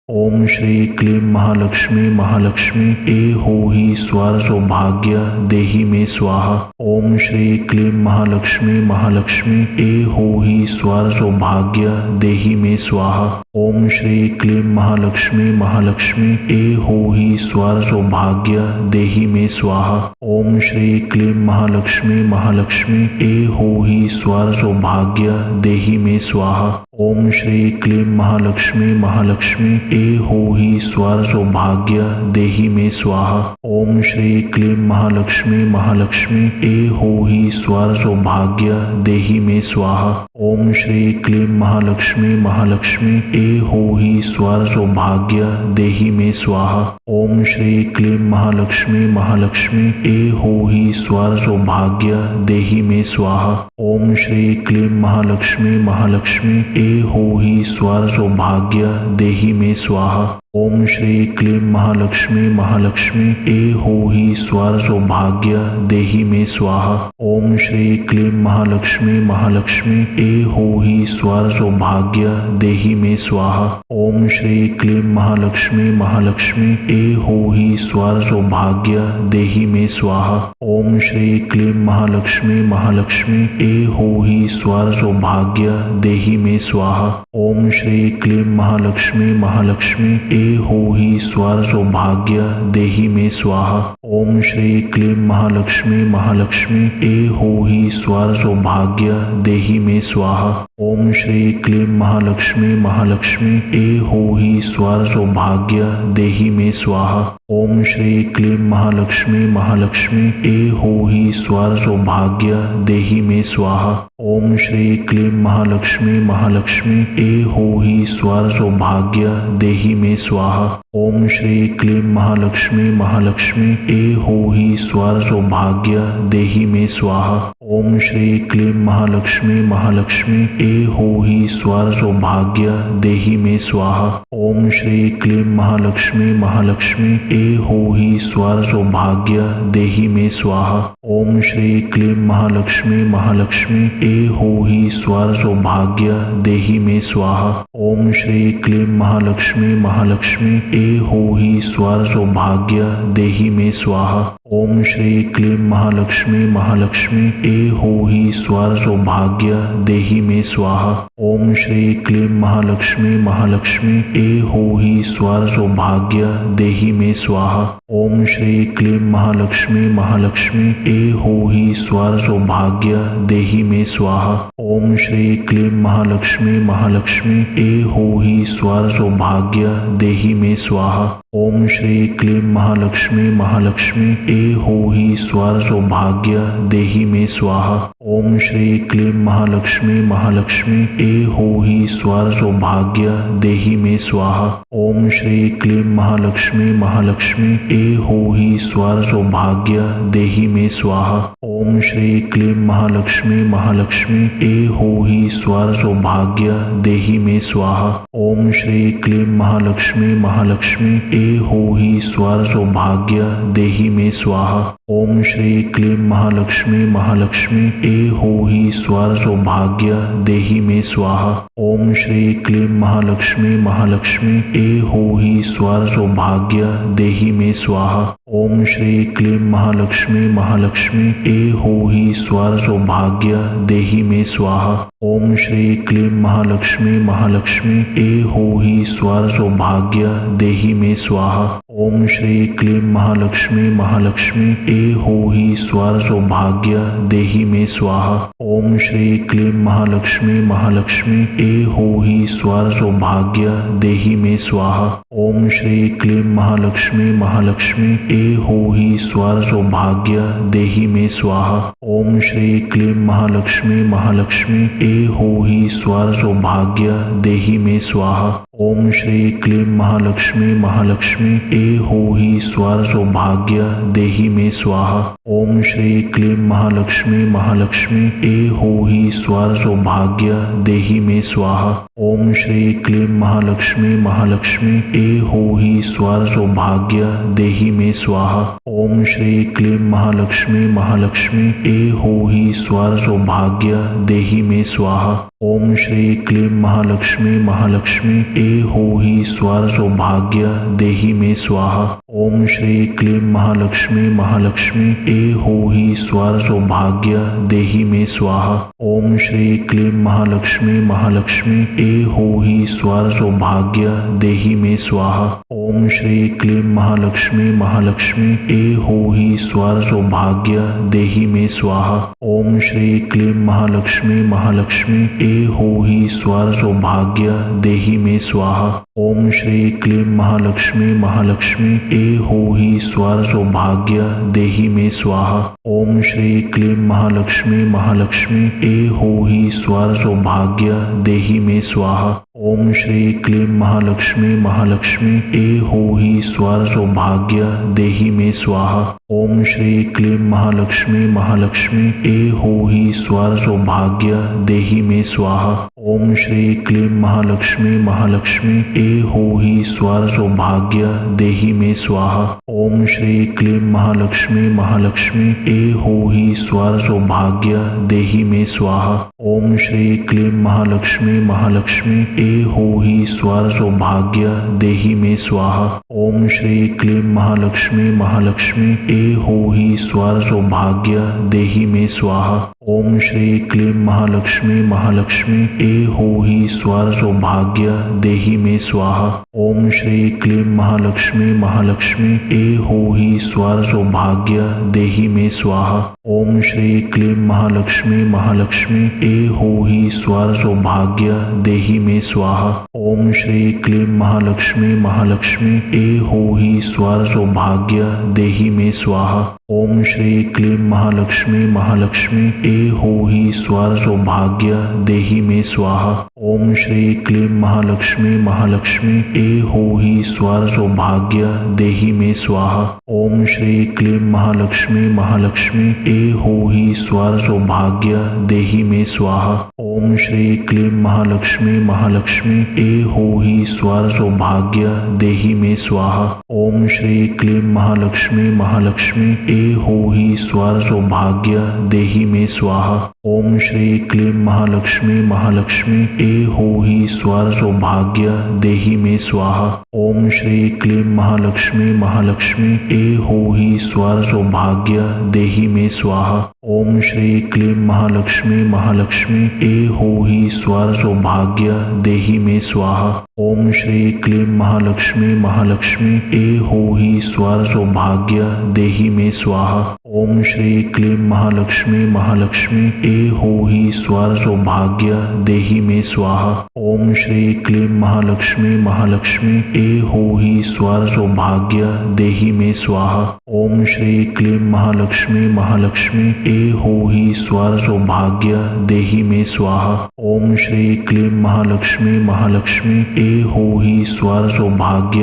ओम श्री क्लीं महालक्ष्मी महालक्ष्मी ए होहि स्वर सौभाग्य देहि मे स्वाहा। ओम श्री क्लीं महालक्ष्मी महालक्ष्मी ए होहि स्वर सौभाग्य देहि मे स्वाहा। ओम श्री क्लीं महालक्ष्मी महालक्ष्मी ए होहि स्वर सौभाग्य देहि मे स्वाहा। ओम श्री क्लीं महालक्ष्मी महालक्ष्मी ए होहि स्वर सौभाग्य देहि मे स्वाहा। ओम श्री क्लीं महालक्ष्मी महालक्ष्मी ए होहि स्वर सौभाग्य देहि मे स्वाहा। ओम श्री क्लीं महालक्ष्मी महालक्ष्मी ए होहि स्वर सौभाग्य देहि मे स्वाहा। ओम श्री क्लीं महालक्ष्मी महालक्ष्मी ए होहि स्वर सौभाग्य देहि मे स्वाहा। ओम श्री क्लीं महालक्ष्मी महालक्ष्मी ए होहि स्वर सौभाग्य देहि मे स्वाहा। ओम श्री क्लीं महालक्ष्मी महालक्ष्मी ए होहि स्वर सौभाग्य देहि मे स्वाहा। ओम श्री क्लीं महालक्ष्मी महालक्ष्मी ए होहि स्वर सौभाग्य देहि मे स्वाहा। ओम श्री क्लीं महालक्ष्मी महालक्ष्मी ए होहि स्वर सौभाग्य देहि मे स्वाहा। ओम श्री क्लीं महालक्ष्मी महालक्ष्मी ए होहि स्वर सौभाग्य देहि मे स्वाहा। ओम श्री क्लीं महालक्ष्मी महालक्ष्मी ए होहि स्वर सौभाग्य देहि मे स्वाहा। ओम श्री क्लीं महालक्ष्मी महालक्ष्मी ए होहि स्वर सौभाग्य देहि मे स्वाहा। ओम श्री क्लीं महालक्ष्मी महालक्ष्मी ए होहि स्वर सौभाग्य देहि मे स्वाहा। ओम श्री क्लीं महालक्ष्मी महालक्ष्मी ए होहि स्वर सौभाग्य देहि मे स्वाहा। ओम श्री क्लीं महालक्ष्मी महालक्ष्मी ए होहि स्वर सौभाग्य देहि मे स्वाहा। ओम श्री क्लीं महालक्ष्मी महालक्ष्मी ए होहि स्वर सौभाग्य देहि मे स्वाहा। ओम श्री क्लीं महालक्ष्मी महालक्ष्मी ए होहि स्वर सौभाग्य देहि मे स्वाहा। ओम श्री क्लीं महालक्ष्मी महालक्ष्मी ए होहि स्वर सौभाग्य देहि मे स्वाहा। ओम श्री क्लीं महालक्ष्मी महालक्ष्मी ए होहि स्वर सौभाग्य देहि मे स्वाहा। ओम श्री क्लीं महालक्ष्मी महालक्ष्मी ए होहि स्वर सौभाग्य देहि मे स्वाहा। ओम श्री क्लीं महालक्ष्मी महालक्ष्मी ए होहि स्वर सौभाग्य देहि मे स्वाहा। ओम श्री क्लीं महालक्ष्मी महालक्ष्मी ए होहि स्वर सौभाग्य देहि मे स्वाहा। ओम श्री क्लीं महालक्ष्मी महालक्ष्मी ए होहि स्वर सौभाग्य देहि मे स्वाहा। ओम श्री क्लीं महालक्ष्मी महालक्ष्मी ए होहि स्वर सौभाग्य देहि मे स्वाहा। ओम श्री क्लीं महालक्ष्मी महालक्ष्मी ए होहि स्वर सौभाग्य देहि मे स्वाहा। ओम श्री क्लीं महालक्ष्मी महालक्ष्मी ए होहि स्वर सौभाग्य देहि मे स्वाहा। ओम श्री क्लीं महालक्ष्मी महालक्ष्मी ए होहि स्वर सौभाग्य देहि मे स्वाहा। ओम श्री क्लीं महालक्ष्मी महालक्ष्मी ए होहि स्वर सौभाग्य देहि मे स्वाहा। ओम श्री क्लीं महालक्ष्मी महालक्ष्मी ए होहि स्वर सौभाग्य देहि मे स्वाहा। ओम श्री क्लीं महालक्ष्मी महालक्ष्मी ए होहि स्वर सौभाग्य देहि मे स्वाहा। ओम श्री क्लीं महालक्ष्मी महालक्ष्मी ए होहि स्वर सौभाग्य देहि मे स्वाहा। ओम श्री क्लीं महालक्ष्मी महालक्ष्मी ए होहि स्वर सौभाग्य देहि मे स्वाहा। ओम श्री क्लीं महालक्ष्मी महालक्ष्मी ए होहि स्वर सौभाग्य देहि मे स्वाहा। ओम श्री क्लीं महालक्ष्मी महालक्ष्मी ए होहि स्वर सौभाग्य देहि मे स्वाहा। ओम श्री क्लीं महालक्ष्मी महालक्ष्मी ए होहि स्वर सौभाग्य देहि मे स्वाहा। ओम श्री क्लीं महालक्ष्मी महालक्ष्मी ए होहि स्वर सौभाग्य देहि मे स्वाहा। ओम श्री क्लीं महालक्ष्मी महालक्ष्मी ए होहि स्वर सौभाग्य देहि मे स्वाहा। ओम श्री क्लीं महालक्ष्मी महालक्ष्मी ए होहि स्वर सौभाग्य देहि मे स्वाहा। ओम श्री क्लीं महालक्ष्मी महालक्ष्मी ए होहि स्वर सौभाग्य देहि मे स्वाहा। ओम श्री क्लीं महालक्ष्मी महालक्ष्मी एहोहि स्वर सौभाग्य देहि मे स्वाहा। ओम श्री क्लीं महालक्ष्मी महालक्ष्मी एहोहि स्वर सौभाग्य देहि मे स्वाहा। ओम श्री क्लीं महालक्ष्मी महालक्ष्मी एहोहि स्वर सौभाग्य देहि मे स्वाहा। ओम श्री क्लीं महालक्ष्मी महालक्ष्मी एहोहि स्वर सौभाग्य देहि मे स्वाहा। ओम श्री क्लीं महालक्ष्मी महालक्ष्मी एहोहि स्वर सौभाग्य देहि मे स्वाहा। ओम श्री क्लीं महालक्ष्मी महालक्ष्मी एहोहि स्वर सौभाग्य देहि मे स्वाहा। ओम श्री क्लीं महालक्ष्मी महालक्ष्मी एहोहि स्वर सौभाग्य देहि मे स्वाहा। ओम श्री क्लीं महालक्ष्मी महालक्ष्मी एहोहि स्वर सौभाग्य देहि मे स्वाहा। ओम श्री क्लीं महालक्ष्मी महालक्ष्मी एहोहि स्वर सौभाग्य देहि मे स्वाहा। ओम श्री क्लीं महालक्ष्मी महालक्ष्मी एहोहि स्वर सौभाग्य देहि मे स्वाहा। ओम श्री क्लीं महालक्ष्मी महालक्ष्मी एहोहि स्वर सौभाग्य देहि मे स्वाहा। ओम श्री क्लीं महालक्ष्मी महालक्ष्मी एहोहि स्वर सौभाग्य देहि मे स्वाहा। ओम श्री क्लीं महालक्ष्मी महालक्ष्मी एहोहि स्वर सौभाग्य देहि मे स्वाहा। ओम श्री क्लीं महालक्ष्मी महालक्ष्मी एहोहि स्वर सौभाग्य देहि मे स्वाहा। ओम श्री क्लीं महालक्ष्मी महालक्ष्मी एहोहि स्वर सौभाग्य देहि मे स्वाहा। ओम श्री क्लीं महालक्ष्मी महालक्ष्मी एहोहि स्वर सौभाग्य देहि मे स्वाहा। ओम श्री क्लीं महालक्ष्मी महालक्ष्मी एहोहि स्वर सौभाग्य देहि मे स्वाहा। ओम श्री क्लीं महालक्ष्मी महालक्ष्मी एहोहि स्वर सौभाग्य देहि मे स्वाहा। ओम श्री क्लीं महालक्ष्मी महालक्ष्मी एहोहि स्वर सौभाग्य देहि मे स्वाहा। ओम श्री क्लीं महालक्ष्मी महालक्ष्मी एहोहि स्वर सौभाग्य देहि मे स्वाहा। ओम श्री क्लीं महालक्ष्मी महालक्ष्मी एहोहि स्वर सौभाग्य देहि मे स्वाहा। ओम श्री क्लीं महालक्ष्मी महालक्ष्मी एहोहि स्वर सौभाग्य देहि मे स्वाहा। ओम श्री क्लीं महालक्ष्मी महालक्ष्मी एहोहि स्वर सौभाग्य देहि मे स्वाहा। ओम श्री क्लीं महालक्ष्मी महालक्ष्मी एहोहि स्वर सौभाग्य देहि मे स्वाहा। ओम श्री क्लीं महालक्ष्मी महालक्ष्मी एहोहि स्वर सौभाग्य देहि मे स्वाहा। ओम श्री क्लीं महालक्ष्मी महालक्ष्मी एहोहि स्वर सौभाग्य देहि मे स्वाहा। ओम श्री क्लीं महालक्ष्मी महालक्ष्मी एहोहि स्वर सौभाग्य देहि मे स्वाहा। ओम श्री क्लीं महालक्ष्मी महालक्ष्मी एहोहि स्वर सौभाग्य देहि मे स्वाहा। ओम श्री क्लीं महालक्ष्मी महालक्ष्मी एहोहि स्वर सौभाग्य देहि मे स्वाहा। ओम श्री क्लीं महालक्ष्मी महालक्ष्मी एहोहि स्वर सौभाग्य देहि मे स्वाहा। ओम श्री क्लीं महालक्ष्मी महालक्ष्मी एहोहि स्वर सौभाग्य देहि मे स्वाहा। ओम श्री क्लीं महालक्ष्मी महालक्ष्मी एहोहि स्वर सौभाग्य देहि मे स्वाहा। ओम श्री क्लीं महालक्ष्मी महालक्ष्मी एहोहि स्वर सौभाग्य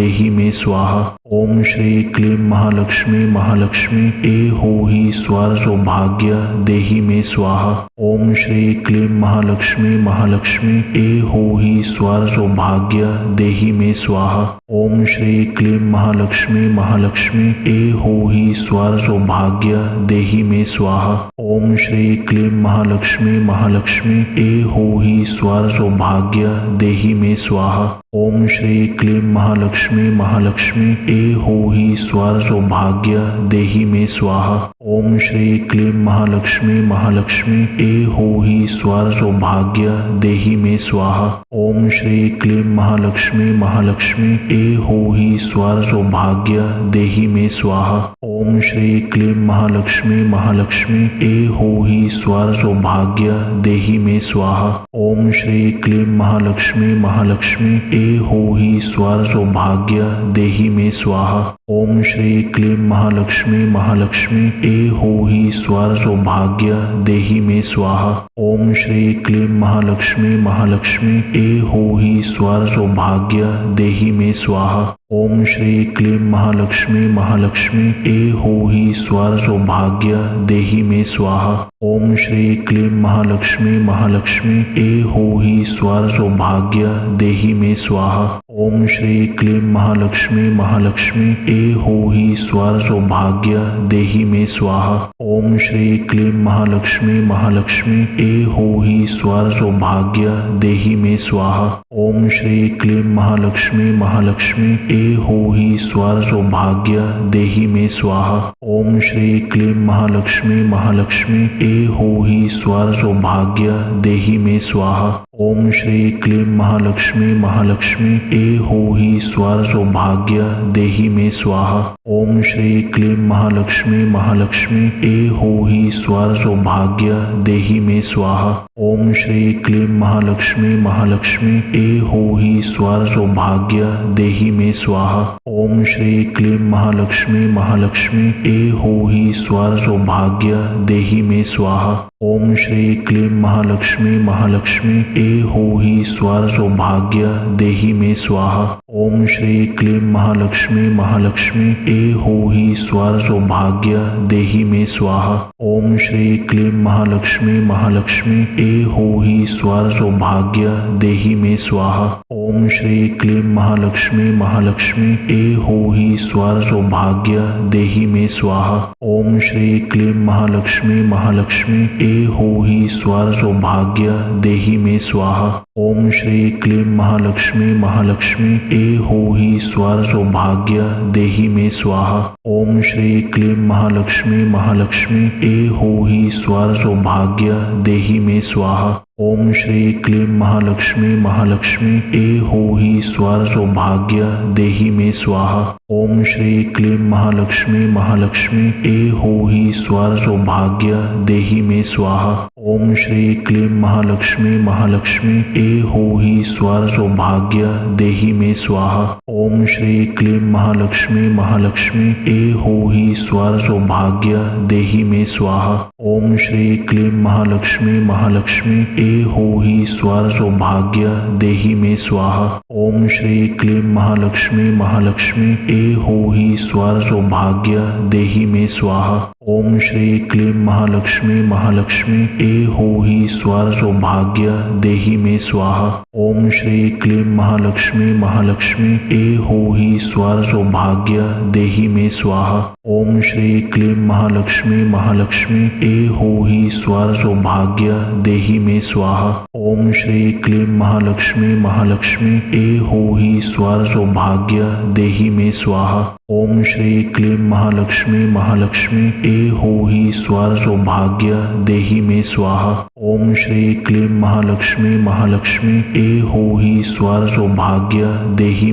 देहि मे स्वाहा। ओम श्री क्लीं महालक्ष्मी महालक्ष्मी एहोहि स्वर सौभाग्य देहि मे स्वाहा। ओम श्री क्लीं महालक्ष्मी महालक्ष्मी एहोहि स्वर सौभाग्य देहि मे स्वाहा। ओम श्री क्लीं महालक्ष्मी महालक्ष्मी एहोहि स्वर सौभाग्य देहि मे स्वाहा। ओम श्री क्लीं महालक्ष्मी महालक्ष्मी एहोहि स्वर सौभाग्य देहि मे स्वाहा। ओम श्री क्लीं महालक्ष्मी महालक्ष्मी एहोहि स्वर सौभाग्य देहि मे स्वाहा। ओम श्री क्लीं महालक्ष्मी महालक्ष्मी एहोहि स्वर सौभाग्य देहि मे स्वाहा। ओम श्री क्लीं महालक्ष्मी महालक्ष्मी एहोहि स्वर सौभाग्य देहि मे स्वाहा। ओम श्री क्लीं महालक्ष्मी महालक्ष्मी एहोहि स्वर सौभाग्य देहि मे स्वाहा। ओम श्री क्लीं महालक्ष्मी महालक्ष्मी एहोहि स्वर सौभाग्य देहि मे स्वाहा। ओम श्री क्लीं महालक्ष्मी महालक्ष्मी एहोहि स्वर सौभाग्य देहि मे स्वाहा। ओम श्री क्लीं महालक्ष्मी महालक्ष्मी एहोहि स्वर सौभाग्य देहि मे स्वाहा। ओम श्री क्लीं महालक्ष्मी महालक्ष्मी एहोहि स्वर सौभाग्य देहि मे स्वाहा। ओम श्री क्लीं महालक्ष्मी महालक्ष्मी एहोहि स्वर सौभाग्य देहि मे स्वाहा। ओम श्री क्लीं महालक्ष्मी महालक्ष्मी एहोहि स्वर सौभाग्य देहि मे स्वाहा। ओम श्री क्लीं महालक्ष्मी महालक्ष्मी एहोहि स्वर सौभाग्य देहि मे स्वाहा। ओम श्री क्लीं महालक्ष्मी महालक्ष्मी एहोहि स्वर सौभाग्य देहि मे स्वाहा। ओम श्री क्लीं महालक्ष्मी महालक्ष्मी एहोहि स्वर सौभाग्य देहि मे स्वाहा। ओम श्री क्लीं महालक्ष्मी महालक्ष्मी एहोहि स्वर सौभाग्य देहि मे स्वाहा। ओम श्री क्लीं महालक्ष्मी महालक्ष्मी एहोहि स्वर सौभाग्य देहि मे स्वाहा। ओम श्री क्लीं महालक्ष्मी महालक्ष्मी एहोहि स्वर सौभाग्य देहि मे स्वाहा। ओम श्री क्लीं महालक्ष्मी महालक्ष्मी एहोहि स्वर सौभाग्य देहि मे स्वाहा। ओम श्री क्लीं महालक्ष्मी महालक्ष्मी एहोहि स्वर सौभाग्य देहि मे स्वाहा। ओम श्री क्लीं महालक्ष्मी महालक्ष्मी एहोहि स्वर सौभाग्य देहि मे स्वाहा। ओम श्री क्लीं महालक्ष्मी महालक्ष्मी एहोहि स्वर सौभाग्य देहि मे स्वाहा। ओम श्री क्लीं महालक्ष्मी महालक्ष्मी एहोहि स्वर सौभाग्य देहि मे स्वाहा। ओम श्री क्लीं महालक्ष्मी महालक्ष्मी एहोहि स्वर सौभाग्य देहि मे स्वाहा। ओम श्री क्लीं महालक्ष्मी महालक्ष्मी एहोहि स्वर सौभाग्य देहि मे स्वाहा। ओम श्री क्लीं महालक्ष्मी महालक्ष्मी एहोहि स्वर सौभाग्य देहि मे स्वाहा। ओम श्री क्लीं महालक्ष्मी महालक्ष्मी एहोहि स्वर सौभाग्य देहि मे स्वाहा। ओम श्री क्लीं महालक्ष्मी महालक्ष्मी एहोहि स्वर सौभाग्य देहि मे स्वाहा। ओम श्री क्लीं महालक्ष्मी महालक्ष्मी एहोहि स्वर सौभाग्य देहि मे स्वाहा। ओम श्री क्लीं महालक्ष्मी महालक्ष्मी एहोहि स्वर सौभाग्य देहि मे स्वाहा। ओम श्री क्लीं महालक्ष्मी महालक्ष्मी एहोहि स्वर सौभाग्य देहि मे स्वाहा। ओम श्री क्लीं महालक्ष्मी महालक्ष्मी एहोहि स्वर सौभाग्य देहि मे स्वाहा। ओम श्री क्लीं महालक्ष्मी महालक्ष्मी एहोहि स्वर सौभाग्य देहि मे स्वाहा। ओम श्री क्लीं महालक्ष्मी महालक्ष्मी एहोहि स्वर सौभाग्य देहि मे स्वाहा। ओम श्री क्लीं महालक्ष्मी महालक्ष्मी एहोहि स्वर सौभाग्य देहि मे स्वाहा। ओम श्री क्लीं महालक्ष्मी महालक्ष्मी एहोहि स्वर सौभाग्य देहि मे स्वाहा। ओम श्री क्लीं महालक्ष्मी महालक्ष्मी एहोहि स्वर सौभाग्य देहि मे स्वाहा। ओम श्री क्लीं महालक्ष्मी महालक्ष्मी एहोहि स्वर सौभाग्य देहि मे स्वाहा। ओम श्री क्लीं महालक्ष्मी महालक्ष्मी एहोहि स्वर सौभाग्य देहि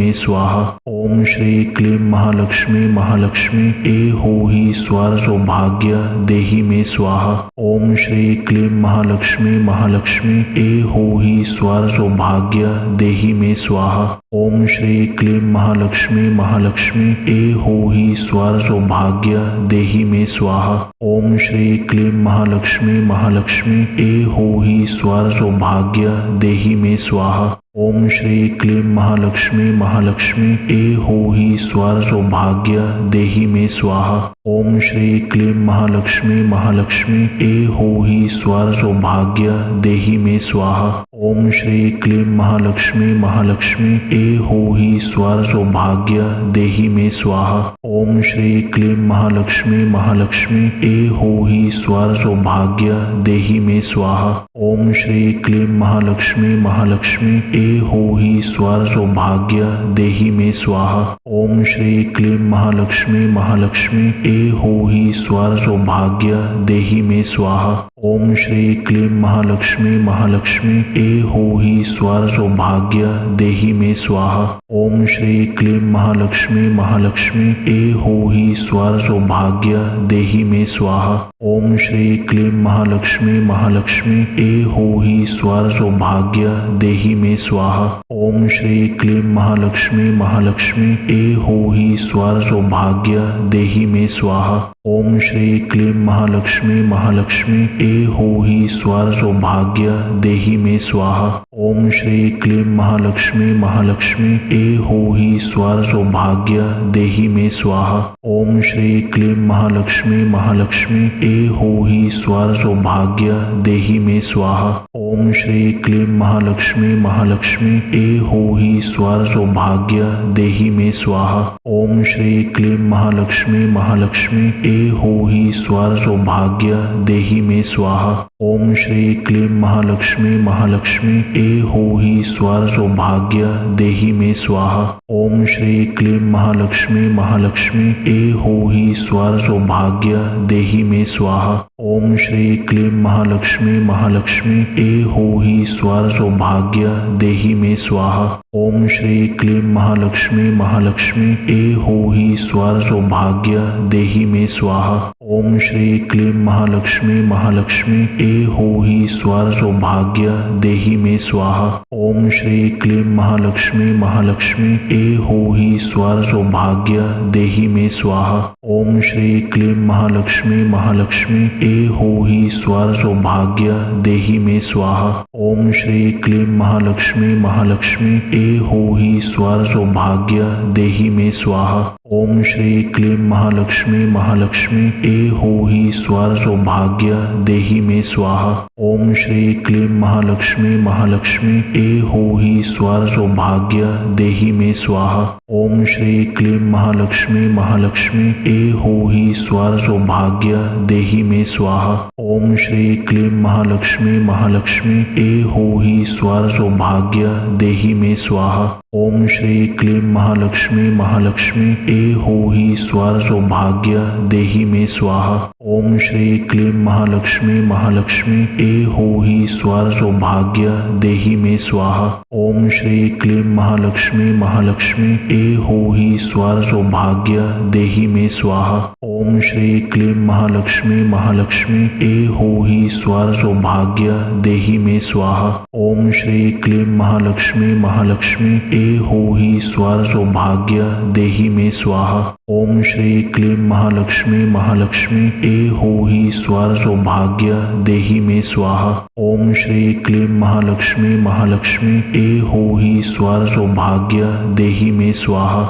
मे स्वाहा। ओम श्री क्लीं महालक्ष्मी महालक्ष्मी एहोहि स्वर सौभाग्य देहि मे स्वाहा। ओम श्री क्लीं महालक्ष्मी महालक्ष्मी एहोहि स्वर सौभाग्य देहि मे स्वाहा। ओम श्री क्लीं महालक्ष्मी महालक्ष्मी एहोहि स्वर सौभाग्य देहि मे स्वाहा। ओम श्री क्लीं महालक्ष्मी महालक्ष्मी एहोहि स्वर सौभाग्य देहि मे स्वाहा। ओम श्री क्लीं महालक्ष्मी महालक्ष्मी एहोहि स्वर सौभाग्य देहि मे स्वाहा। ओम श्री क्लीं महालक्ष्मी महालक्ष्मी एहोहि स्वर सौभाग्य देहि मे स्वाहा। ओम श्री क्लीं महालक्ष्मी महालक्ष्मी एहोहि स्वर सौभाग्य देहि मे स्वाहा। ओम श्री क्लीं महालक्ष्मी महालक्ष्मी एहोहि स्वर सौभाग्य देहि मे स्वाहा। ओम श्री क्लीं महालक्ष्मी महालक्ष्मी एहोहि स्वर सौभाग्य देहि मे स्वाहा। ओम श्री क्लीं महालक्ष्मी महालक्ष्मी एहोहि स्वर सौभाग्य देहि मे स्वाहा। ओम श्री क्लीं महालक्ष्मी महालक्ष्मी एहो ही स्वर सौभाग्य देहि मे स्वाहा। ओम श्री क्लीं महालक्ष्मी महालक्ष्मी एहो ही स्वर सौभाग्य देहि मे स्वाहा। ओम श्री क्लीं महालक्ष्मी महालक्ष्मी एहो ही स्वर सौभाग्य देहि मे स्वाहा। ओम श्री क्लीं महालक्ष्मी महालक्ष्मी एहो ही स्वर सौभाग्य देहि मे स्वाहा। ओम श्री क्लीं महालक्ष्मी महालक्ष्मी एहो ही स्वर सौभाग्य देहि मे स्वाहा। ओम श्री क्लीं महालक्ष्मी महालक्ष्मी एहो ही स्वर सौभाग्य देहि मे स्वाहा। ओम श्री क्लीं महालक्ष्मी महालक्ष्मी एहो ही स्वर सौभाग्य देहि मे स्वाहा। ओम श्री क्लीं महालक्ष्मी महालक्ष्मी एहो ही स्वर सौभाग्य देहि मे स्वाहा। ओम श्री क्लीं महालक्ष्मी महालक्ष्मी एहो ही स्वर सौभाग्य देहि मे स्वाहा। ओम श्री क्लीं महालक्ष्मी महालक्ष्मी एहो ही स्वर सौभाग्य देहि मे स्वाहा। ओम श्री क्लीं महालक्ष्मी महालक्ष्मी एहो ही स्वर सौभाग्य देहि मे स्वाहा। ओम श्री क्लीं महालक्ष्मी महालक्ष्मी एहो ही स्वर सौभाग्य देहि मे स्वाहा। ओम श्री क्लीं महालक्ष्मी महालक्ष्मी एहो ही स्वर सौभाग्य देहि मे स्वाहा। ओम श्री क्लीं महालक्ष्मी महालक्ष्मी एहो ही स्वर सौभाग्य देहि मे स्वाहा। ओम श्री क्लीं महालक्ष्मी महालक्ष्मी एहो ही स्वर सौभाग्य देहि मे स्वाहा। ओम श्री क्लीं महालक्ष्मी महालक्ष्मी एहो ही स्वर सौभाग्य देहि मे स्वाहा। ओम श्री क्लीं महालक्ष्मी महालक्ष्मी एहो ही स्वर सौभाग्य देहि मे स्वाहा। ओम श्री क्लीं महालक्ष्मी महालक्ष्मी एहो ही स्वर सौभाग्य देहि मे स्वाहा। ओम श्री क्लीं महालक्ष्मी महालक्ष्मी एहो ही स्वर सौभाग्य देहि मे स्वाहा। ओम श्री क्लीं महालक्ष्मी महालक्ष्मी एहो ही स्वर सौभाग्य देहि मे स्वाहा। ओम श्री क्लीं महालक्ष्मी महालक्ष्मी एहो ही स्वर सौभाग्य देहि मे स्वाहा। ओम श्री क्लीं महालक्ष्मी महालक्ष्मी एहो ही स्वर सौभाग्य देहि मे स्वाहा। ओम श्री क्लीं महालक्ष्मी महालक्ष्मी एहो ही स्वर सौभाग्य देहि मे स्वाहा। ओम श्री क्लीं महालक्ष्मी महालक्ष्मी एहो ही स्वर सौभाग्य देहि मे स्वाहा। ओम श्री क्लीं महालक्ष्मी महालक्ष्मी एहो ही स्वर सौभाग्य देहि मे स्वाहा। ओम श्री क्लीं महालक्ष्मी महालक्ष्मी एहो ही स्वर सौभाग्य देहि मे स्वाहा। ओम श्री क्लीं महालक्ष्मी महालक्ष्मी एहो ही स्वर सौभाग्य देहि मे स्वाहा। ओम श्री क्लीं महालक्ष्मी महालक्ष्मी एहो ही स्वर सौभाग्य देहि मे स्वाहा।